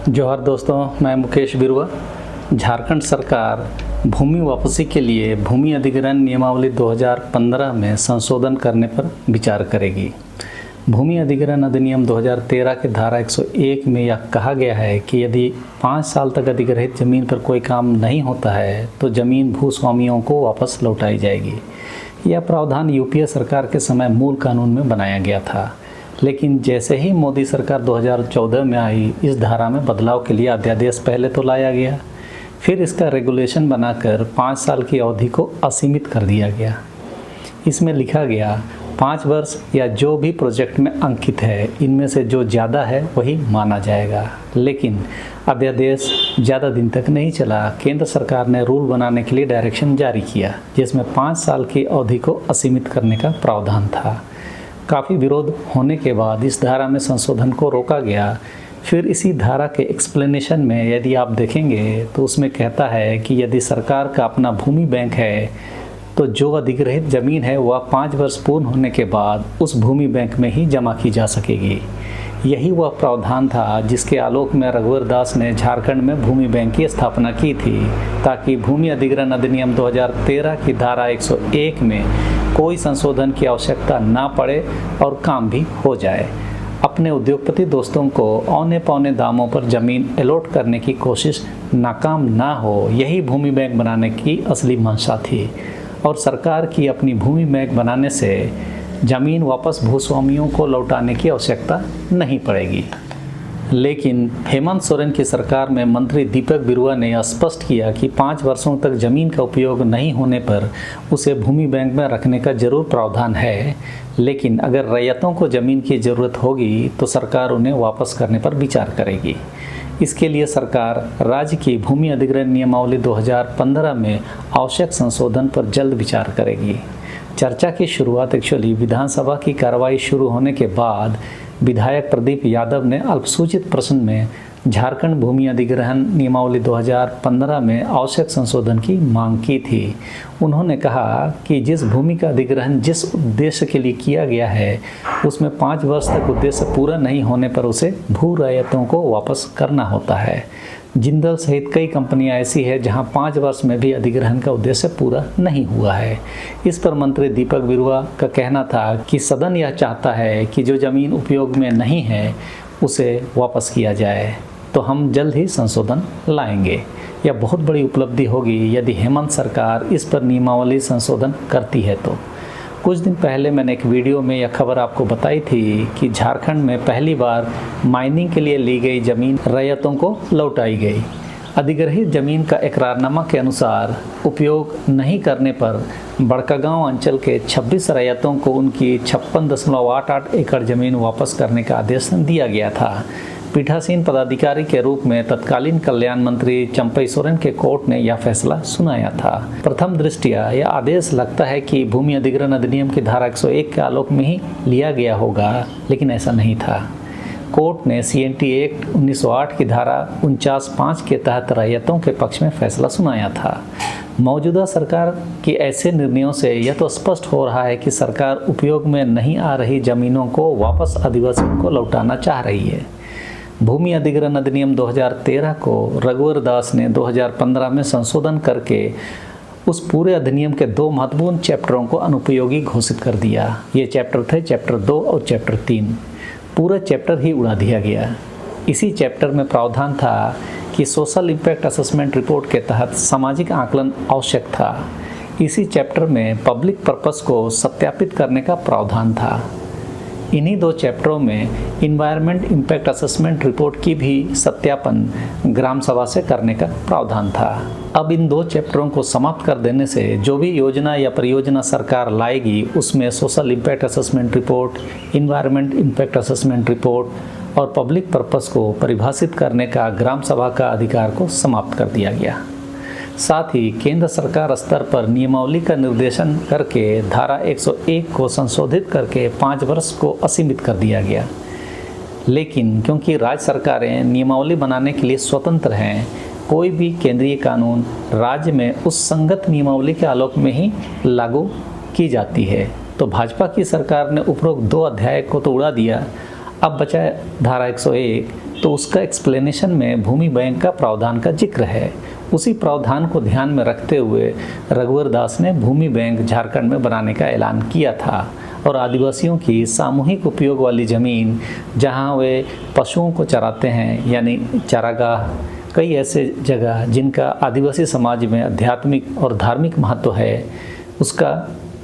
जोहार दोस्तों, मैं मुकेश बिरुआ। झारखंड सरकार भूमि वापसी के लिए भूमि अधिग्रहण नियमावली 2015 में संशोधन करने पर विचार करेगी। भूमि अधिग्रहण अधिनियम 2013 के धारा 101 में यह कहा गया है कि यदि 5 साल तक अधिग्रहित जमीन पर कोई काम नहीं होता है तो जमीन भूस्वामियों को वापस लौटाई जाएगी। यह प्रावधान यूपीए सरकार के समय मूल कानून में बनाया गया था, लेकिन जैसे ही मोदी सरकार 2014 में आई, इस धारा में बदलाव के लिए अध्यादेश पहले तो लाया गया, फिर इसका रेगुलेशन बनाकर 5 साल की अवधि को असीमित कर दिया गया। इसमें लिखा गया 5 वर्ष या जो भी प्रोजेक्ट में अंकित है, इनमें से जो ज़्यादा है वही माना जाएगा। लेकिन अध्यादेश ज़्यादा दिन तक नहीं चला। केंद्र सरकार ने रूल बनाने के लिए डायरेक्शन जारी किया, जिसमें 5 साल की अवधि को असीमित करने का प्रावधान था। काफ़ी विरोध होने के बाद इस धारा में संशोधन को रोका गया। फिर इसी धारा के एक्सप्लेनेशन में यदि आप देखेंगे तो उसमें कहता है कि यदि सरकार का अपना भूमि बैंक है तो जो अधिग्रहित ज़मीन है वह 5 वर्ष पूर्ण होने के बाद उस भूमि बैंक में ही जमा की जा सकेगी। यही वह प्रावधान था जिसके आलोक में रघुवर दास ने झारखंड में भूमि बैंक की स्थापना की थी, ताकि भूमि अधिग्रहण अधिनियम 2013 की धारा 101 में कोई संशोधन की आवश्यकता ना पड़े और काम भी हो जाए। अपने उद्योगपति दोस्तों को औने पौने दामों पर ज़मीन अलॉट करने की कोशिश नाकाम ना हो, यही भूमि बैंक बनाने की असली मंशा थी। और सरकार की अपनी भूमि बैंक बनाने से ज़मीन वापस भूस्वामियों को लौटाने की आवश्यकता नहीं पड़ेगी। लेकिन हेमंत सोरेन की सरकार में मंत्री दीपक बिरुआ ने स्पष्ट किया कि 5 वर्षों तक ज़मीन का उपयोग नहीं होने पर उसे भूमि बैंक में रखने का जरूर प्रावधान है, लेकिन अगर रैयतों को ज़मीन की ज़रूरत होगी तो सरकार उन्हें वापस करने पर विचार करेगी। इसके लिए सरकार राज्य की भूमि अधिग्रहण नियमावली 2015 में आवश्यक संशोधन पर जल्द विचार करेगी। चर्चा की शुरुआत विधानसभा की कार्रवाई शुरू होने के बाद विधायक प्रदीप यादव ने अल्पसूचित प्रश्न में झारखंड भूमि अधिग्रहण नियमावली 2015 में आवश्यक संशोधन की मांग की थी। उन्होंने कहा कि जिस भूमि का अधिग्रहण जिस उद्देश्य के लिए किया गया है, उसमें 5 वर्ष तक उद्देश्य पूरा नहीं होने पर उसे भू रैयतों को वापस करना होता है। जिंदल सहित कई कंपनियां ऐसी है जहां 5 वर्ष में भी अधिग्रहण का उद्देश्य पूरा नहीं हुआ है। इस पर मंत्री दीपक बिरुआ का कहना था कि सदन यह चाहता है कि जो जमीन उपयोग में नहीं है उसे वापस किया जाए, तो हम जल्द ही संशोधन लाएंगे। यह बहुत बड़ी उपलब्धि होगी यदि हेमंत सरकार इस पर नियमावली संशोधन करती है तो। कुछ दिन पहले मैंने एक वीडियो में यह खबर आपको बताई थी कि झारखंड में पहली बार माइनिंग के लिए ली गई जमीन रैयतों को लौटाई गई। अधिग्रहित जमीन का इकरारनामा के अनुसार उपयोग नहीं करने पर बड़कागांव अंचल के 26 रैयतों को उनकी 56.88 एकड़ जमीन वापस करने का आदेश दिया गया था। पीठासीन पदाधिकारी के रूप में तत्कालीन कल्याण मंत्री चंपई सोरेन के कोर्ट ने यह फैसला सुनाया था। प्रथम दृष्टया यह आदेश लगता है कि भूमि अधिग्रहण अधिनियम की धारा 101 के आलोक में ही लिया गया होगा, लेकिन ऐसा नहीं था। कोर्ट ने CNT एक्ट 1908 की धारा 49(5) के तहत रैयतों के पक्ष में फैसला सुनाया था। मौजूदा सरकार के ऐसे निर्णयों से यह तो स्पष्ट हो रहा है कि सरकार उपयोग में नहीं आ रही जमीनों को वापस आदिवासियों को लौटाना चाह रही है। भूमि अधिग्रहण अधिनियम 2013 को रघुवर दास ने 2015 में संशोधन करके उस पूरे अधिनियम के 2 महत्वपूर्ण चैप्टरों को अनुपयोगी घोषित कर दिया। ये चैप्टर थे चैप्टर 2 और चैप्टर 3। पूरा चैप्टर ही उड़ा दिया गया। इसी चैप्टर में प्रावधान था कि सोशल इम्पैक्ट असेसमेंट रिपोर्ट के तहत सामाजिक आकलन आवश्यक था। इसी चैप्टर में पब्लिक पर्पस को सत्यापित करने का प्रावधान था। इन्हीं 2 चैप्टरों में इन्वायरमेंट इम्पैक्ट असेसमेंट रिपोर्ट की भी सत्यापन ग्राम सभा से करने का प्रावधान था। अब इन 2 चैप्टरों को समाप्त कर देने से जो भी योजना या परियोजना सरकार लाएगी उसमें social impact assessment report, environment impact assessment report और पब्लिक पर्पस को परिभाषित करने का ग्राम सभा का अधिकार को समाप्त कर दिया गया। साथ ही केंद्र सरकार स्तर पर नियमावली का निर्देशन करके धारा 101 को संशोधित करके 5 वर्ष को असीमित कर दिया गया। लेकिन क्योंकि राज्य सरकारें नियमावली बनाने के लिए स्वतंत्र हैं, कोई भी केंद्रीय कानून राज्य में उस संगत नियमावली के आलोक में ही लागू की जाती है, तो भाजपा की सरकार ने उपरोक्त 2 अध्याय को तो उड़ा दिया। अब बचा धारा 101 तो उसका एक्सप्लेनेशन में भूमि बैंक का प्रावधान का जिक्र है। उसी प्रावधान को ध्यान में रखते हुए रघुवर दास ने भूमि बैंक झारखंड में बनाने का ऐलान किया था और आदिवासियों की सामूहिक उपयोग वाली ज़मीन जहां वे पशुओं को चराते हैं यानी चारागाह, कई ऐसे जगह जिनका आदिवासी समाज में आध्यात्मिक और धार्मिक महत्व है उसका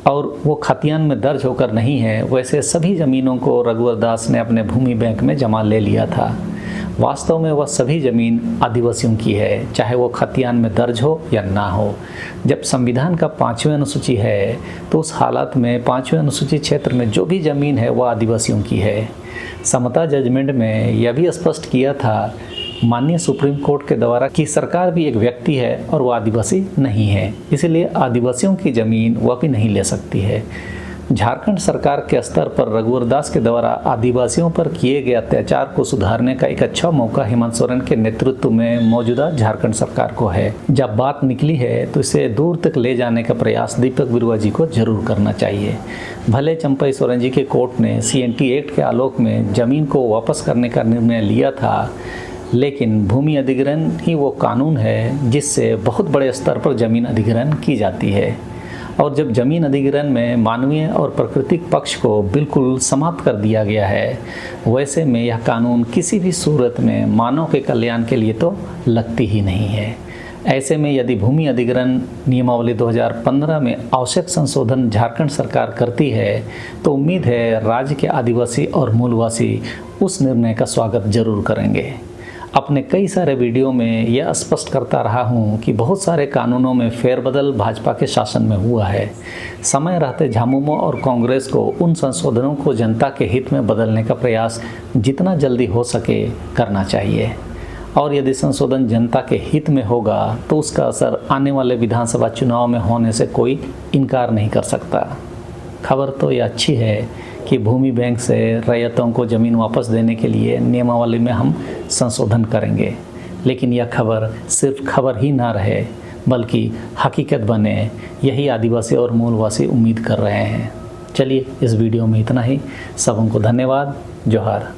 और वो खतियान में दर्ज होकर नहीं है, वैसे सभी ज़मीनों को रघुवर दास ने अपने भूमि बैंक में जमा ले लिया था। वास्तव में वह सभी ज़मीन आदिवासियों की है, चाहे वो खतियान में दर्ज हो या ना हो। जब संविधान का 5वीं अनुसूची है तो उस हालत में 5वीं अनुसूची क्षेत्र में जो भी ज़मीन है वह आदिवासियों की है। समता जजमेंट में यह भी स्पष्ट किया था माननीय सुप्रीम कोर्ट के द्वारा कि सरकार भी एक व्यक्ति है और वह आदिवासी नहीं है, इसलिए आदिवासियों की ज़मीन वह भी नहीं ले सकती है। झारखंड सरकार के स्तर पर रघुवर दास के द्वारा आदिवासियों पर किए गए अत्याचार को सुधारने का एक अच्छा मौका हेमंत सोरेन के नेतृत्व में मौजूदा झारखंड सरकार को है। जब बात निकली है तो इसे दूर तक ले जाने का प्रयास दीपक बिरुवा जी को जरूर करना चाहिए। भले चंपई सोरेन जी के कोर्ट ने CNT एक्ट के आलोक में ज़मीन को वापस करने का निर्णय लिया था, लेकिन भूमि अधिग्रहण ही वो कानून है जिससे बहुत बड़े स्तर पर ज़मीन अधिग्रहण की जाती है। और जब ज़मीन अधिग्रहण में मानवीय और प्राकृतिक पक्ष को बिल्कुल समाप्त कर दिया गया है, वैसे में यह कानून किसी भी सूरत में मानव के कल्याण के लिए तो लगती ही नहीं है। ऐसे में यदि भूमि अधिग्रहण नियमावली 2015 में आवश्यक संशोधन झारखंड सरकार करती है तो उम्मीद है राज्य के आदिवासी और मूलवासी उस निर्णय का स्वागत जरूर करेंगे। अपने कई सारे वीडियो में यह स्पष्ट करता रहा हूँ कि बहुत सारे कानूनों में फेरबदल भाजपा के शासन में हुआ है। समय रहते झामुमो और कांग्रेस को उन संशोधनों को जनता के हित में बदलने का प्रयास जितना जल्दी हो सके करना चाहिए और यदि संशोधन जनता के हित में होगा तो उसका असर आने वाले विधानसभा चुनाव में होने से कोई इनकार नहीं कर सकता। खबर तो ये अच्छी है कि भूमि बैंक से रैयतों को ज़मीन वापस देने के लिए नियमावली में हम संशोधन करेंगे, लेकिन यह खबर सिर्फ खबर ही ना रहे बल्कि हकीकत बने, यही आदिवासी और मूलवासी उम्मीद कर रहे हैं। चलिए इस वीडियो में इतना ही। सबों को धन्यवाद। जोहार।